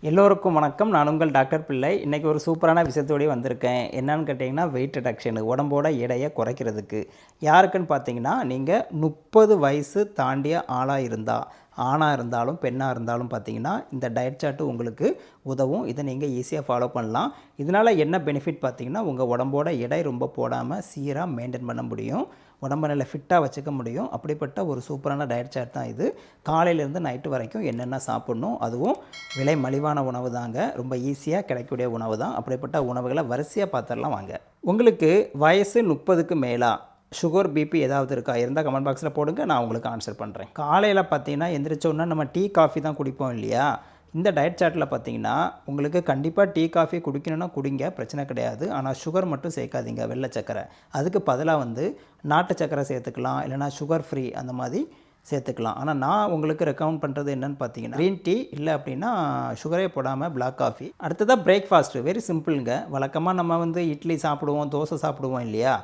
எல்லோருக்கும் வணக்கம். நான் உங்கள் டாக்டர் பிள்ளை. இன்றைக்கி ஒரு சூப்பரான விஷயத்தோடய வந்திருக்கேன். என்னன்னு கேட்டிங்கன்னா, வெயிட் ரிடக்ஷனு, உடம்போட எடையை குறைக்கிறதுக்கு. யாருக்குன்னு பார்த்தீங்கன்னா, நீங்கள் 30 வயசு தாண்டிய ஆளாக இருந்தால், ஆணாக இருந்தாலும் பெண்ணாக இருந்தாலும் பார்த்தீங்கன்னா, இந்த டயட் சார்ட்டு உங்களுக்கு உதவும். இதை நீங்கள் ஈஸியாக ஃபாலோ பண்ணலாம். இதனால் என்ன பெனிஃபிட் பார்த்தீங்கன்னா, உங்கள் உடம்போட எடை ரொம்ப போடாமல் சீராக மெயின்டைன் பண்ண முடியும். உடம்பை நல்லா ஃபிட்டாக வச்சுக்க முடியும். அப்படிப்பட்ட ஒரு சூப்பரான டயட் சார்ட் தான் இது. காலையிலேருந்து நைட்டு வரைக்கும் என்னென்ன சாப்பிட்ணும், அதுவும் விலை மலிவான உணவு தாங்க. ரொம்ப ஈஸியாக கிடைக்கக்கூடிய உணவு தான். அப்படிப்பட்ட உணவுகளை வரிசையாக பார்த்துடலாம் வாங்க. உங்களுக்கு வயசு 30க்கு மேலா சுகர், பிபி ஏதாவது இருக்கா? இருந்தால் கமெண்ட் பாக்ஸில் போடுங்க, நான் உங்களுக்கு ஆன்சர் பண்ணுறேன். காலையில் பார்த்தீங்கன்னா எந்திரிச்சோன்னா நம்ம டீ காஃபி தான் குடிப்போம் இல்லையா? இந்த டயட் சார்ட்டில் பார்த்தீங்கன்னா உங்களுக்கு கண்டிப்பாக டீ காஃபி குடிக்கணும்னா குடிங்க, பிரச்சனை கிடையாது. ஆனால் சுகர் மட்டும் சேர்க்காதீங்க, வெள்ளை சக்கரை. அதுக்கு பதிலாக நாட்டு சக்கரை சேர்த்துக்கலாம், இல்லைனா சுகர் ஃப்ரீ அந்த மாதிரி சேர்த்துக்கலாம். ஆனால் நான் உங்களுக்கு ரெக்கமெண்ட் பண்ணுறது என்னென்னு பார்த்தீங்கன்னா, க்ரீன் டீ, இல்லை அப்படின்னா சுகரே போடாமல் பிளாக் காஃபி. அடுத்ததாக பிரேக்ஃபாஸ்ட்டு வெரி சிம்பிளுங்க. வழக்கமாக நம்ம இட்லி சாப்பிடுவோம், தோசை சாப்பிடுவோம் இல்லையா?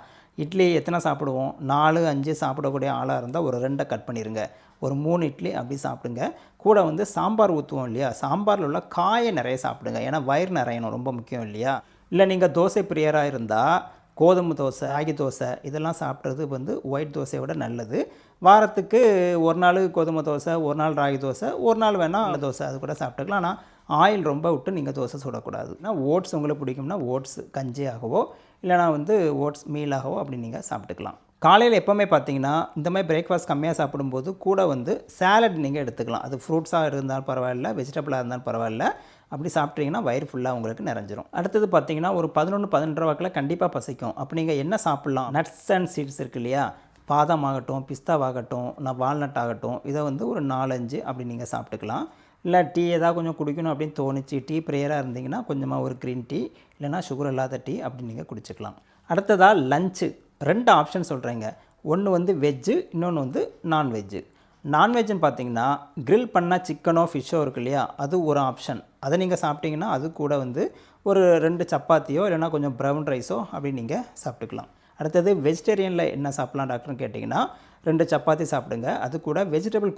இட்லி எத்தனை சாப்பிடுவோம்? 4, 5 சாப்பிடக்கூடிய ஆளாக இருந்தால் ஒரு 2 கட் பண்ணிடுங்க. ஒரு 3 இட்லி அப்படி சாப்பிடுங்க. கூட சாம்பார் ஊற்றுவோம் இல்லையா? சாம்பாரில் உள்ள காயை நிறைய சாப்பிடுங்க. ஏன்னா வயிறு நிறையணும், ரொம்ப முக்கியம் இல்லையா? இல்லை நீங்கள் தோசை பிரியராக இருந்தால் கோதுமை தோசை, ராகி தோசை இதெல்லாம் சாப்பிட்றது ஒயிட் தோசையை விட நல்லது. வாரத்துக்கு ஒரு நாள் கோதுமை தோசை, ஒரு நாள் ராகி தோசை, ஒரு நாள் வேணால் நல்ல தோசை அது கூட சாப்பிட்டுக்கலாம். ஆனால் ஆயில் ரொம்ப விட்டு நீங்கள் தோசை சுடக்கூடாது. ஓட்ஸ் உங்களுக்கு பிடிக்கும்னா ஓட்ஸ் கஞ்சியாகவோ, இல்லைனா ஓட்ஸ் மீலாகவோ அப்படி நீங்கள் சாப்பிட்டுக்கலாம். காலையில் எப்போவுமே பார்த்தீங்கன்னா இந்த மாதிரி பிரேக்ஃபாஸ்ட் கம்மியாக சாப்பிடும்போது கூட சேலட் நீங்கள் எடுத்துக்கலாம். அது ஃப்ரூட்ஸாக இருந்தாலும் பரவாயில்ல, வெஜிடபிளாக இருந்தாலும் பரவாயில்ல. அப்படி சாப்பிட்டீங்கன்னா வயிறு ஃபுல்லாக உங்களுக்கு நிறைஞ்சிரும். அடுத்தது பார்த்தீங்கன்னா ஒரு 11, 12 வாக்கில் கண்டிப்பாக பசிக்கும். அப்போ நீங்கள் என்ன சாப்பிட்லாம்? நட்ஸ் அண்ட் சீட்ஸ் இருக்குது இல்லையா? பாதாம் ஆகட்டும், பிஸ்தாவாகட்டும், வால்நட் ஆகட்டும், இதை ஒரு 4, 5 அப்படி நீங்கள் சாப்பிட்டுக்கலாம். இல்லை டீ ஏதாவது கொஞ்சம் குடிக்கணும் அப்படின்னு தோணுச்சு, டீ ப்ரேயராக இருந்தீங்கன்னா கொஞ்சமாக ஒரு க்ரீன் டீ, இல்லைனா சுகர் இல்லாத டீ அப்படி நீங்கள் குடிச்சிக்கலாம். அடுத்ததாக லஞ்சு 2 ஆப்ஷன் சொல்கிறேங்க. ஒன்று வெஜ்ஜு, இன்னொன்று நான்வெஜ்ஜு. நான்வெஜ்ஜுன்னு பார்த்தீங்கன்னா க்ரில் பண்ண சிக்கனோ ஃபிஷ்ஷோ இருக்கு இல்லையா? அது ஒரு ஆப்ஷன். அதை நீங்கள் சாப்பிட்டீங்கன்னா அது கூட ஒரு 2 சப்பாத்தியோ இல்லைனா கொஞ்சம் ப்ரௌன் ரைஸோ அப்படி நீங்கள் சாப்பிட்டுக்கலாம். அடுத்தது வெஜிடேரியனில் என்ன சாப்பிட்லாம் டாக்டர்னு கேட்டிங்கன்னா 2 சப்பாத்தி சாப்பிடுங்க. அது கூட வெஜிடபிள்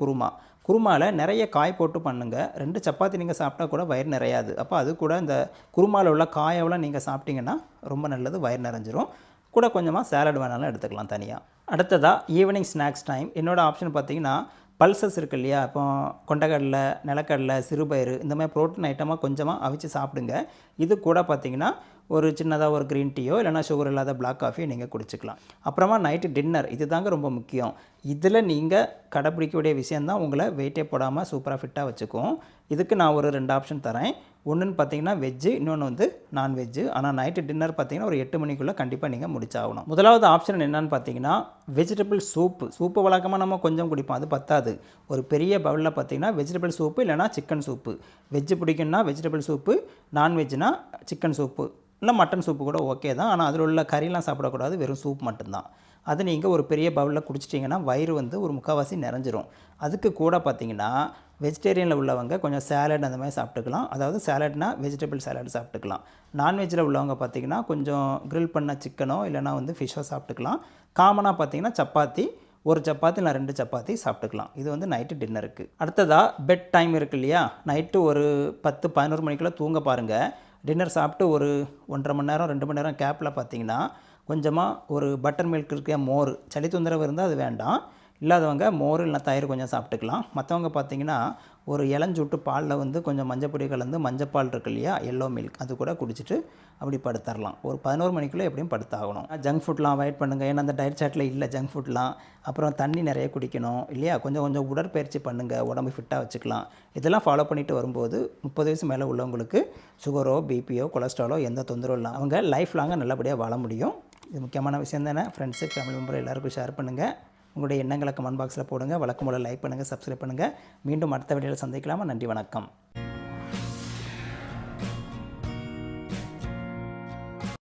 குருமாவில் நிறைய காய் போட்டு பண்ணுங்கள். 2 சப்பாத்தி நீங்கள் சாப்பிட்டா கூட வயிறு நிறையாது. அப்போ அது கூட இந்த குருமாவில் உள்ள காயெல்லாம் நீங்கள் சாப்பிட்டிங்கன்னா ரொம்ப நல்லது, வயிறு நிறைஞ்சிரும். கூட கொஞ்சமாக சேலட் வேணாலும் எடுத்துக்கலாம் தனியாக. அடுத்ததாக ஈவினிங் ஸ்நாக்ஸ் டைம். என்னோடய ஆப்ஷன் பார்த்தீங்கன்னா பல்சஸ் இருக்குது இல்லையா? இப்போ கொண்டக்கடலை, நிலக்கடலை, சிறுபயிறு இந்த மாதிரி ப்ரோட்டீன் ஐட்டமாக கொஞ்சமாக அவிச்சு சாப்பிடுங்க. இது கூட பார்த்திங்கன்னா ஒரு சின்னதாக ஒரு க்ரீன் டீயோ இல்லைனா சுகர் இல்லாத பிளாக் காஃபியோ நீங்கள் குடிச்சிக்கலாம். அப்புறமா நைட்டு டின்னர், இது தாங்க ரொம்ப முக்கியம். இதில் நீங்கள் கடைப்பிடிக்கக்கூடிய விஷயந்தான் உங்களை வெயிட்டே போடாமல் சூப்பராக ஃபிட்டாக வச்சுக்கும். இதுக்கு நான் ஒரு 2 ஆப்ஷன் தரேன். ஒன்றுன்னு பார்த்தீங்கன்னா வெஜ்ஜு, இன்னொன்று நான்வெஜ்ஜு. ஆனால் நைட்டு டின்னர் பார்த்தீங்கன்னா ஒரு 8 மணிக்குள்ளே கண்டிப்பாக நீங்கள் முடிச்சாகணும். முதலாவது ஆப்ஷன் என்னென்னு பார்த்தீங்கன்னா வெஜிடபிள் சூப்பு வழக்கமாக நம்ம கொஞ்சம் குடிப்போம், அது பத்தாது. ஒரு பெரிய பவுலில் பார்த்தீங்கன்னா வெஜிடபிள் சூப்பு இல்லைனா சிக்கன் சூப்பு. வெஜ்ஜு பிடிக்குன்னா வெஜிடபிள் சூப்பு, நான்வெஜ்னா சிக்கன் சூப்பு, இல்லை மட்டன் சூப்பு கூட ஓகே தான். ஆனால் அதில் உள்ள கறிலாம் சாப்பிடக்கூடாது, வெறும் சூப் மட்டும்தான். அது நீங்கள் ஒரு பெரிய பவுலில் குடிச்சிட்டிங்கன்னா வயிறு ஒரு முக்கால்வாசி நிறைஞ்சிரும். அதுக்கு கூட பார்த்தீங்கன்னா வெஜிடேரியனில் உள்ளவங்க கொஞ்சம் சேலட் அந்த மாதிரி சாப்பிட்டுக்கலாம். அதாவது சேலட்னா வெஜிடபிள் சேலட் சாப்பிட்டுக்கலாம். நான்வெஜ்ஜில் உள்ளவங்க பார்த்திங்கன்னா கொஞ்சம் க்ரில் பண்ண சிக்கனோ இல்லைனா ஃபிஷ்ஷோ சாப்பிட்டுக்கலாம். காமனாக பார்த்திங்கன்னா சப்பாத்தி, ஒரு சப்பாத்தி இல்லை 2 சப்பாத்தி சாப்பிட்டுக்கலாம். இது நைட்டு டின்னருக்கு. அடுத்ததாக பெட் டைம் இருக்குது இல்லையா? நைட்டு ஒரு 10, 11 மணிக்குள்ளே தூங்க பாருங்கள். டின்னர் சாப்பிட்டு ஒரு 1.5 மணி நேரம் 2 மணி நேரம் கேப்பில் பார்த்தீங்கன்னா கொஞ்சமாக ஒரு பட்டர் மில்க் இருக்க மோர், சளி தொந்தரவு இருந்தால் அது வேண்டாம். இல்லாதவங்க மோர் இல்லை தயிர் கொஞ்சம் சாப்பிட்டுக்கலாம். மற்றவங்க பார்த்திங்கன்னா ஒரு இளஞ்சூட்டு பாலில் கொஞ்சம் மஞ்சப்பொடி கலந்து மஞ்சப்பால் இருக்கு இல்லையா? எல்லோ மில்க், அது கூட குடிச்சிட்டு அப்படி படுத்தரலாம். ஒரு 11 மணிக்குள்ளே எப்படியும் படுத்தாகணும். ஜங்க் ஃபுட்லாம் அவாய்ட் பண்ணுங்கள். ஏன்னா அந்த டயட் சார்ட்டில் இல்லை ஜங்க் ஃபுட்லாம். அப்புறம் தண்ணி நிறைய குடிக்கணும் இல்லையா? கொஞ்சம் உடற்பயிற்சி பண்ணுங்கள், உடம்பு ஃபிட்டாக வச்சுக்கலாம். இதெல்லாம் ஃபாலோ பண்ணிட்டு வரும்போது 30 வயசு மேலே உள்ளவங்களுக்கு சுகரோ, பிபியோ, கொலஸ்ட்ராலோ எந்த தொந்தரவும் இல்லை, அவங்க லைஃப் லாங்காக நல்லபடியாக வாழ முடியும். இது முக்கியமான விஷயம் தானே. ஃப்ரெண்ட்ஸு, ஃபேமிலி மெம்பர் எல்லாருக்கும் ஷேர் பண்ணுங்கள். உங்களுடைய எண்ணங்களை கமெண்ட் பாக்ஸில் போடுங்க. வழக்கம் போல் லைக் பண்ணுங்கள், சப்ஸ்கிரைப் பண்ணுங்கள். மீண்டும் அடுத்த வீடியோவில் சந்திக்கலாமா? நன்றி, வணக்கம்.